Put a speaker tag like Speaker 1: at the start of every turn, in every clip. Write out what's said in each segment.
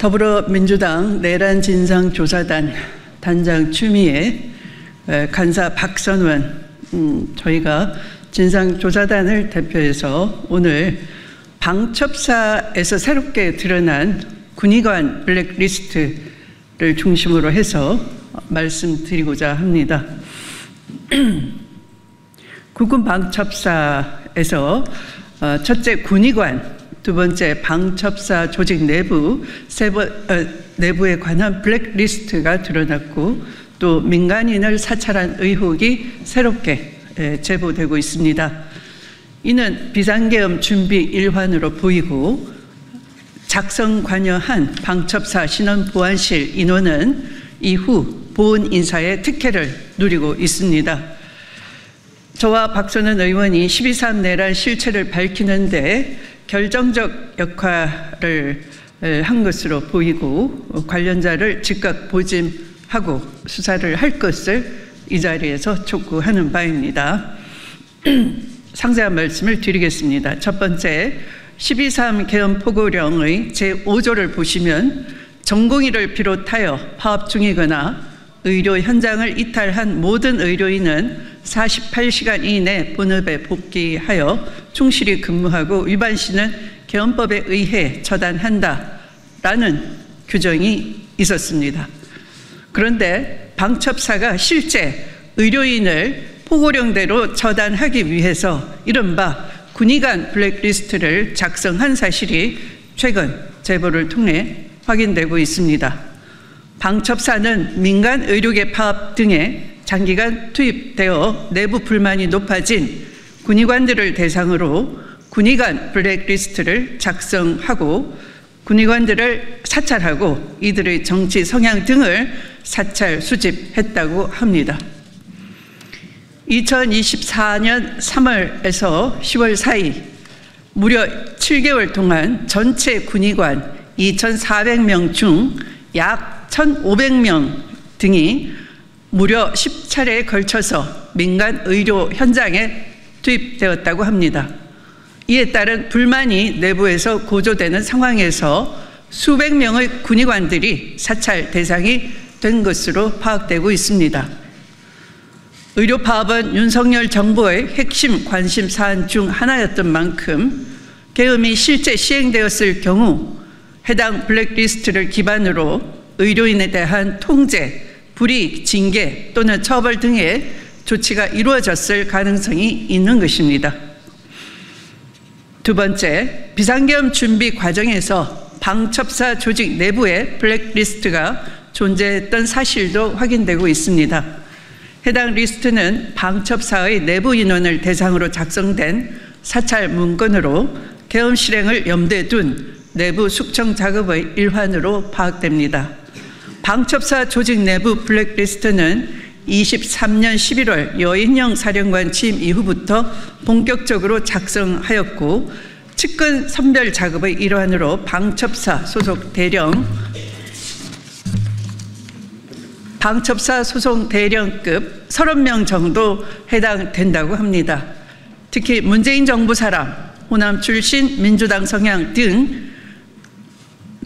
Speaker 1: 더불어민주당 내란진상조사단 단장 추미애, 간사 박선원, 저희가 진상조사단을 대표해서 오늘 방첩사에서 새롭게 드러난 군의관 블랙리스트를 중심으로 해서 말씀드리고자 합니다. 국군 방첩사에서 첫째 군의관, 두 번째 방첩사 조직 내부에 관한 블랙리스트가 드러났고 또 민간인을 사찰한 의혹이 새롭게 제보되고 있습니다. 이는 비상계엄 준비 일환으로 보이고 작성 관여한 방첩사 신원보안실 인원은 이후 보훈 인사의 특혜를 누리고 있습니다. 저와 박선원 의원이 12.3 내란 실체를 밝히는 데 결정적 역할을 한 것으로 보이고 관련자를 즉각 보짐하고 수사를 할 것을 이 자리에서 촉구하는 바입니다. 상세한 말씀을 드리겠습니다. 첫 번째, 12.3 계엄 포고령의 제5조를 보시면 전공의를 비롯하여 파업 중이거나 의료 현장을 이탈한 모든 의료인은 48시간 이내 본업에 복귀하여 충실히 근무하고 위반 시는 계엄법에 의해 처단한다라는 규정이 있었습니다. 그런데 방첩사가 실제 의료인을 포고령대로 처단하기 위해서 이른바 군의관 블랙리스트를 작성한 사실이 최근 제보를 통해 확인되고 있습니다. 방첩사는 민간 의료계 파업 등에 장기간 투입되어 내부 불만이 높아진 군의관들을 대상으로 군의관 블랙리스트를 작성하고 군의관들을 사찰하고 이들의 정치 성향 등을 사찰 수집했다고 합니다. 2024년 3월에서 10월 사이 무려 7개월 동안 전체 군의관 2,400명 중 약 1,500명 등이 무려 10차례에 걸쳐서 민간 의료 현장에 투입되었다고 합니다. 이에 따른 불만이 내부에서 고조되는 상황에서 수백 명의 군의관들이 사찰 대상이 된 것으로 파악되고 있습니다. 의료 파업은 윤석열 정부의 핵심 관심 사안 중 하나였던 만큼 계엄이 실제 시행되었을 경우 해당 블랙리스트를 기반으로 의료인에 대한 통제, 불이익, 징계 또는 처벌 등의 조치가 이루어졌을 가능성이 있는 것입니다. 두 번째, 비상계엄 준비 과정에서 방첩사 조직 내부에 블랙리스트가 존재했던 사실도 확인되고 있습니다. 해당 리스트는 방첩사의 내부 인원을 대상으로 작성된 사찰 문건으로 계엄 실행을 염두에 둔 내부 숙청 작업의 일환으로 파악됩니다. 방첩사 조직 내부 블랙리스트는 23년 11월 여인영 사령관 취임 이후부터 본격적으로 작성하였고 측근 선별 작업의 일환으로 방첩사 소속 대령급 30명 정도 해당된다고 합니다. 특히 문재인 정부 사람, 호남 출신, 민주당 성향 등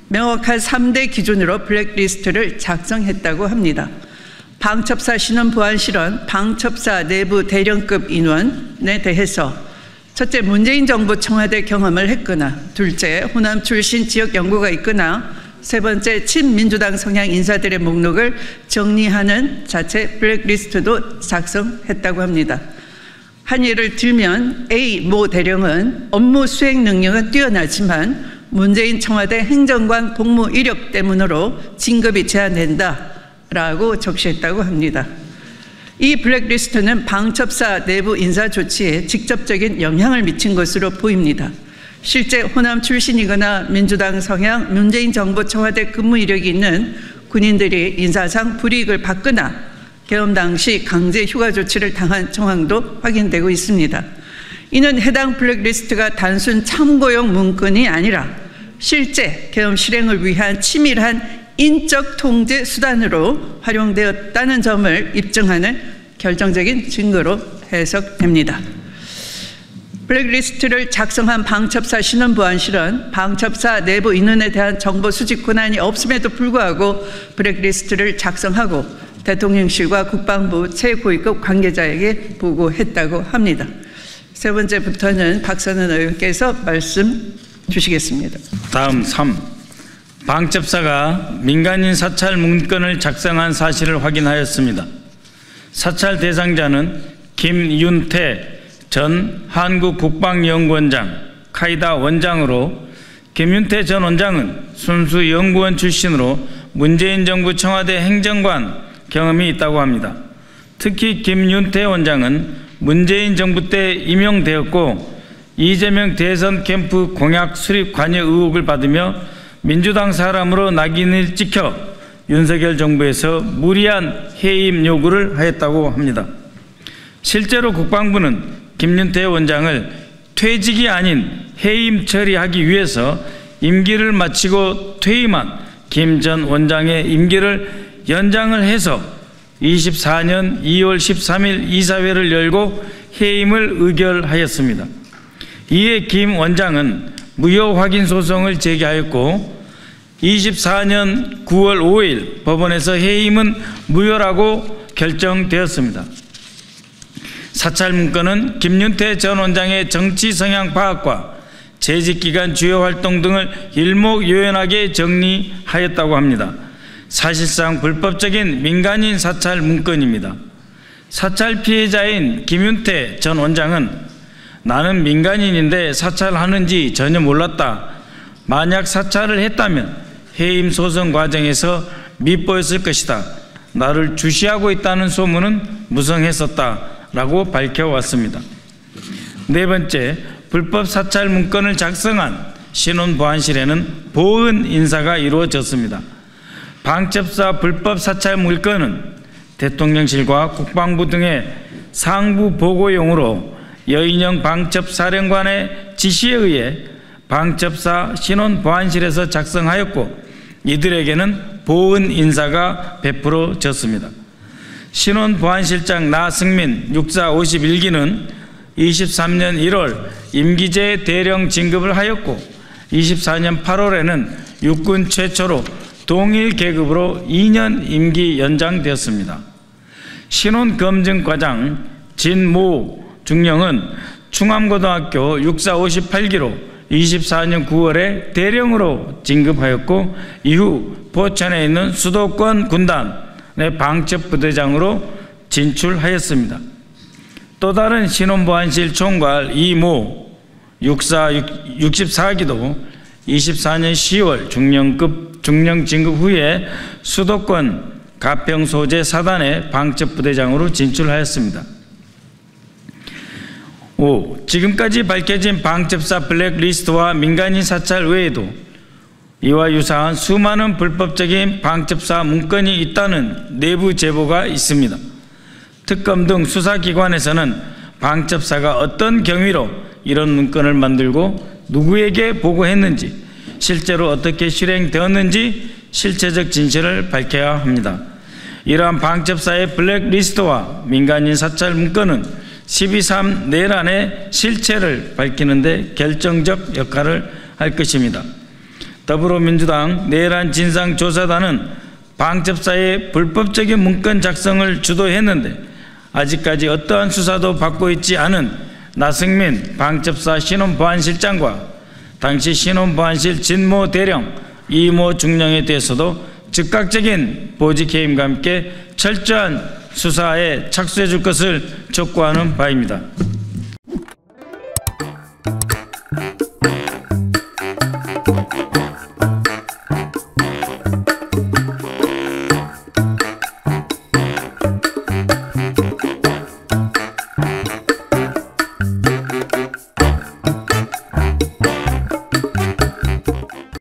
Speaker 1: 명확한 3대 기준으로 블랙리스트를 작성했다고 합니다. 방첩사 신원보안실은 방첩사 내부 대령급 인원에 대해서 첫째, 문재인 정부 청와대 경험을 했거나 둘째, 호남 출신 지역 연고가 있거나 세 번째, 친민주당 성향 인사들의 목록을 정리하는 자체 블랙리스트도 작성했다고 합니다. 한 예를 들면 A 모 대령은 업무 수행 능력은 뛰어나지만 문재인 청와대 행정관 복무 이력 때문으로 진급이 제한된다라고 적시했다고 합니다. 이 블랙리스트는 방첩사 내부 인사 조치에 직접적인 영향을 미친 것으로 보입니다. 실제 호남 출신이거나 민주당 성향, 문재인 정부 청와대 근무 이력이 있는 군인들이 인사상 불이익을 받거나 계엄 당시 강제 휴가 조치를 당한 정황도 확인되고 있습니다. 이는 해당 블랙리스트가 단순 참고용 문건이 아니라 실제 계엄 실행을 위한 치밀한 인적 통제 수단으로 활용되었다는 점을 입증하는 결정적인 증거로 해석됩니다. 블랙리스트를 작성한 방첩사 신원보안실은 방첩사 내부 인원에 대한 정보 수집 권한이 없음에도 불구하고 블랙리스트를 작성하고 대통령실과 국방부 최고위급 관계자에게 보고했다고 합니다. 세 번째부터는 박선은 의원께서 말씀 주시겠습니다.
Speaker 2: 다음 3. 방첩사가 민간인 사찰 문건을 작성한 사실을 확인하였습니다. 사찰 대상자는 김윤태 전 한국국방연구원장, 카이다 원장으로 김윤태 전 원장은 순수 연구원 출신으로 문재인 정부 청와대 행정관 경험이 있다고 합니다. 특히 김윤태 원장은 문재인 정부 때 임용되었고 이재명 대선 캠프 공약 수립 관여 의혹을 받으며 민주당 사람으로 낙인을 찍혀 윤석열 정부에서 무리한 해임 요구를 하였다고 합니다. 실제로 국방부는 김윤태 원장을 퇴직이 아닌 해임 처리하기 위해서 임기를 마치고 퇴임한 김 전 원장의 임기를 연장을 해서 24년 2월 13일 이사회를 열고 해임을 의결하였습니다. 이에 김 원장은 무효 확인 소송을 제기하였고 24년 9월 5일 법원에서 해임은 무효라고 결정되었습니다. 사찰 문건은 김윤태 전 원장의 정치 성향 파악과 재직기간 주요 활동 등을 일목요연하게 정리하였다고 합니다. 사실상 불법적인 민간인 사찰 문건입니다. 사찰 피해자인 김윤태 전 원장은 나는 민간인인데 사찰하는지 전혀 몰랐다. 만약 사찰을 했다면 해임 소송 과정에서 밉보였을 것이다. 나를 주시하고 있다는 소문은 무성했었다. 라고 밝혀왔습니다. 네 번째, 불법 사찰 문건을 작성한 신원보안실에는 보은 인사가 이루어졌습니다. 방첩사 불법 사찰 문건은 대통령실과 국방부 등의 상부 보고용으로 여인영 방첩사령관의 지시에 의해 방첩사 신원보안실에서 작성하였고 이들에게는 보은 인사가 베풀어졌습니다. 신원보안실장 나승민 육사 51기는 23년 1월 임기제 대령 진급을 하였고 24년 8월에는 육군 최초로 동일 계급으로 2년 임기 연장되었습니다. 신원검증과장 진모 중령은 충암고등학교 육사 58기로 24년 9월에 대령으로 진급하였고 이후 포천에 있는 수도권 군단 방첩부대장으로 진출하였습니다. 또 다른 신원보안실 총괄 이모 육사 64기도 24년 10월 중령 진급 후에 수도권 가평소재 사단의 방첩부대장으로 진출하였습니다. 5. 지금까지 밝혀진 방첩사 블랙리스트와 민간인 사찰 외에도 이와 유사한 수많은 불법적인 방첩사 문건이 있다는 내부 제보가 있습니다. 특검 등 수사기관에서는 방첩사가 어떤 경위로 이런 문건을 만들고 누구에게 보고했는지, 실제로 어떻게 실행되었는지 실체적 진실을 밝혀야 합니다. 이러한 방첩사의 블랙리스트와 민간인 사찰 문건은 12.3 내란의 실체를 밝히는 데 결정적 역할을 할 것입니다. 더불어민주당 내란 진상조사단은 방첩사의 불법적인 문건 작성을 주도했는데 아직까지 어떠한 수사도 받고 있지 않은 나승민 방첩사 신원보안실장과 당시 신원보안실 진모 대령, 이모 중령에 대해서도 즉각적인 보직해임과 함께 철저한 수사에 착수해 줄 것을 촉구하는 바입니다.